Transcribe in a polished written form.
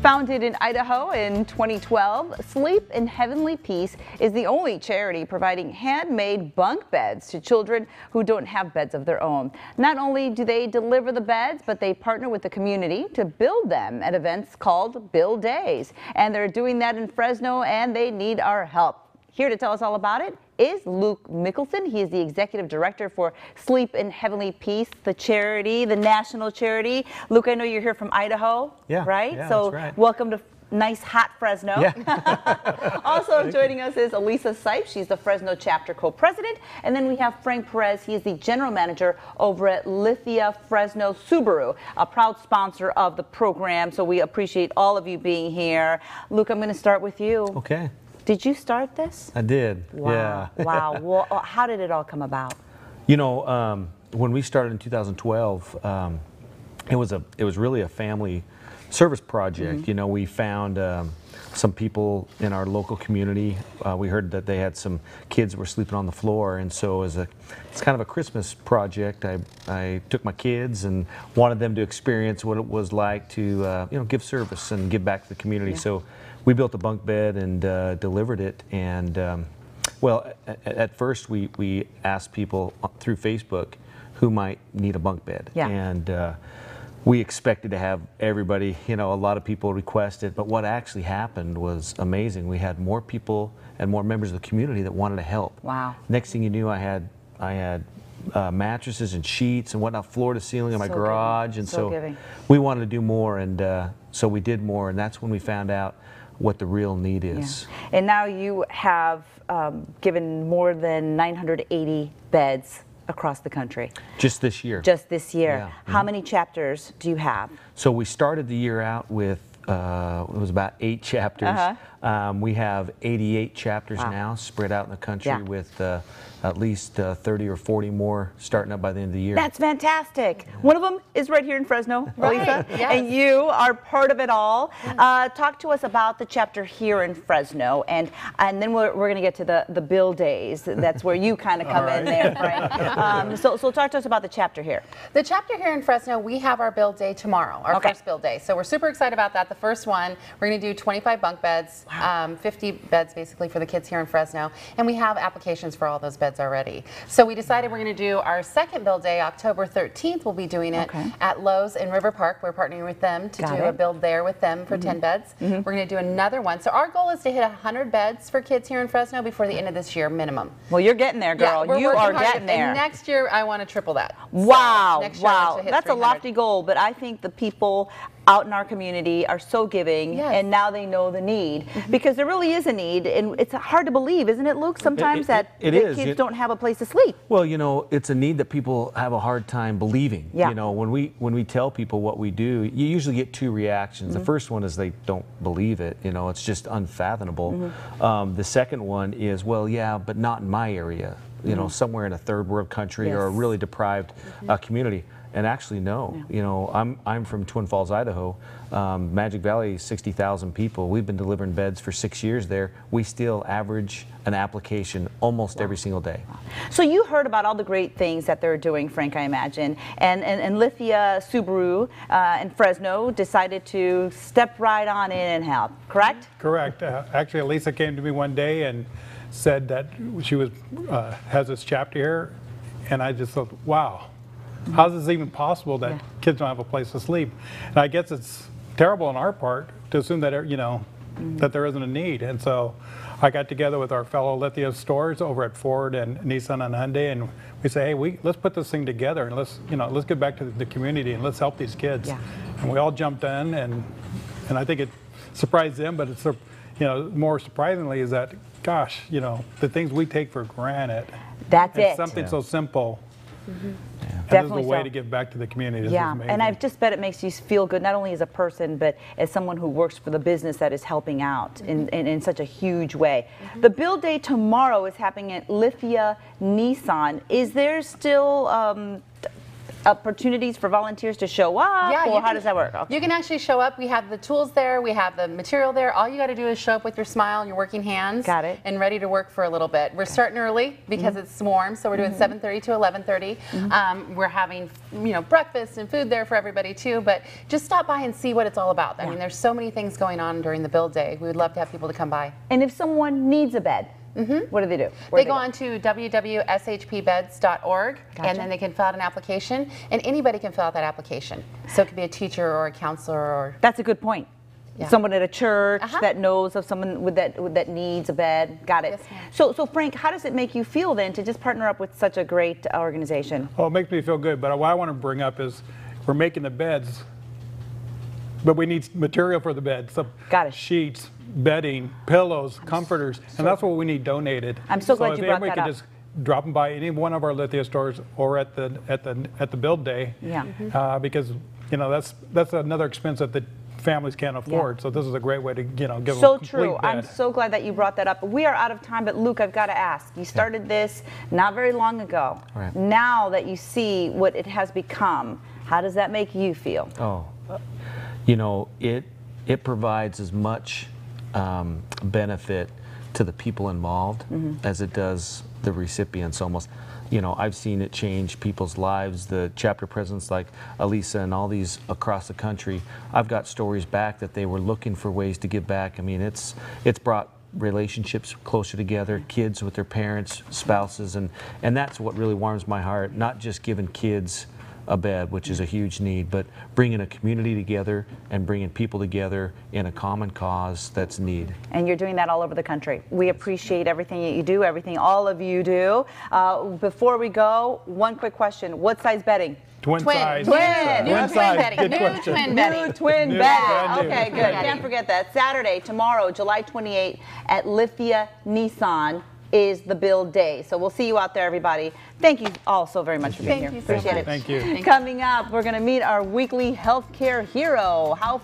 Founded in Idaho in 2012, Sleep in Heavenly Peace is the only charity providing handmade bunk beds to children who don't have beds of their own. Not only do they deliver the beds, but they partner with the community to build them at events called Build Days. And they're doing that in Fresno, and they need our help. Here to tell us all about it is Luke Mickelson. He is the executive director for Sleep in Heavenly Peace, the charity, the national charity. Luke, I know you're here from Idaho, right? Yeah, so that's right. Welcome to nice hot Fresno. Yeah. Also joining us is Elisa Sipes. She's the Fresno Chapter co-president. And then we have Frank Perez. He is the general manager over at Lithia Fresno Subaru, a proud sponsor of the program. So we appreciate all of you being here. Luke, I'm going to start with you. Okay. Did you start this? I did. Wow. Yeah. Wow. Well, how did it all come about? You know, when we started in 2012, it was really a family service project. You know, we found some people in our local community. We heard that they had some kids were sleeping on the floor, and so it's kind of a Christmas project. I took my kids and wanted them to experience what it was like to give service and give back to the community. So we built a bunk bed and delivered it. And well, at first we asked people through Facebook who might need a bunk bed. And we expected to have everybody, a lot of people request it, but what actually happened was amazing. We had more people and more members of the community that wanted to help. Wow. Next thing you knew, I had mattresses and sheets and whatnot, floor to ceiling in my garage. And so we wanted to do more, and so we did more, and that's when we found out what the real need is. And now you have given more than 980 beds across the country. Just this year. Just this year. Yeah. How many chapters do you have? So we started the year out with, it was about 8 chapters. We have 88 chapters now spread out in the country with at least 30 or 40 more starting up by the end of the year. That's fantastic. One of them is right here in Fresno, Elisa, and you are part of it all. Talk to us about the chapter here in Fresno, and then we're going to get to the Build Days. That's where you kind of come in there, Frank. So talk to us about the chapter here. The chapter here in Fresno, we have our Build Day tomorrow, our first Build Day. So we're super excited about that. The first one, we're going to do 25 bunk beds, 50 beds basically for the kids here in Fresno, and we have applications for all those beds already. So we decided we're going to do our second Build Day, October 13th. We'll be doing it at Lowe's in River Park. We're partnering with them to do a build there with them for 10 beds. We're going to do another one. So our goal is to hit 100 beds for kids here in Fresno before the end of this year, minimum. Well, you're getting there, girl. Yeah, you are getting there. And next year, I want to triple that. Wow, so wow. That's a lofty goal, but I think the people out in our community are so giving, and now they know the need, because there really is a need, and it's hard to believe, isn't it, Luke, sometimes that kids don't have a place to sleep? Well, it's a need that people have a hard time believing. When we tell people what we do, you usually get 2 reactions. The first one is they don't believe it, it's just unfathomable. The second one is, well, yeah, but not in my area, somewhere in a third world country or a really deprived community. And actually, no. I'm from Twin Falls, Idaho. Magic Valley, 60,000 people. We've been delivering beds for 6 years there. We still average an application almost every single day. So you heard about all the great things that they're doing, Frank, I imagine. And Lithia Subaru in Fresno decided to step right on in and help, correct? Correct. Actually, Lisa came to me one day and said that she has this chapter here, and I just thought, wow. How's this even possible that kids don't have a place to sleep? And I guess it's terrible on our part to assume that that there isn't a need. And so I got together with our fellow Lithia stores over at Ford and Nissan and Hyundai, and we say, hey, let's put this thing together and let's get back to the community and let's help these kids. And we all jumped in, and I think it surprised them, but it's more surprisingly is that, gosh, the things we take for granted. That's it. Something so simple. Definitely this is a way to give back to the community. This is amazing. And I just bet it makes you feel good, not only as a person, but as someone who works for the business that is helping out in such a huge way. The Build Day tomorrow is happening at Lithia Nissan. Is there still opportunities for volunteers to show up, Yeah, or how does that work? Okay. You can actually show up. We have the tools there. We have the material there. All you got to do is show up with your smile and your working hands. Got it. And ready to work for a little bit. We're starting early because it's warm, so we're doing 7:30 to 11:30. We're having breakfast and food there for everybody too. But just stop by and see what it's all about. I mean, there's so many things going on during the build day. We would love to have people to come by. And if someone needs a bed, what do they do? They go on to www.shpbeds.org, and then they can fill out an application, and anybody can fill out that application. So it could be a teacher or a counselor or... That's a good point. Yeah. Someone at a church that knows of someone that needs a bed. Got it. Yes, ma'am. So Frank, how does it make you feel then to just partner up with such a great organization? Well, it makes me feel good, but what I want to bring up is we're making the beds, but we need material for the beds. So Got it. Sheets, bedding, pillows, comforters, and that's what we need donated. I'm so glad you brought if that anybody up. could just drop them by any one of our Lithia stores or at the build day. Yeah. Because that's another expense that the families can't afford. So this is a great way to give them So a complete true. bed. I'm so glad that you brought that up. We are out of time, but Luke, I've got to ask. You started this not very long ago. Right. Now that you see what it has become, how does that make you feel? Oh, it provides as much benefit to the people involved as it does the recipients almost. I've seen it change people's lives. The chapter presidents like Elisa and all these across the country, I've got stories back that they were looking for ways to give back. I mean, it's brought relationships closer together, kids with their parents, spouses, and that's what really warms my heart, not just giving kids a bed, which is a huge need, but bringing a community together and bringing people together in a common cause that's need. And you're doing that all over the country. We appreciate everything that you do, everything all of you do. Before we go, one quick question. What size bedding? Twin size. Twin. New Twin twin size. bedding. Good New question. twin New bedding. twin New, bed. brand new. Okay, good. Can't forget that. Saturday, tomorrow, July 28th at Lithia Nissan is the build day. So we'll see you out there, everybody. Thank you all so very much for being here. Thank you so Appreciate much. it. Thank you. Coming up, we're going to meet our weekly healthcare hero. How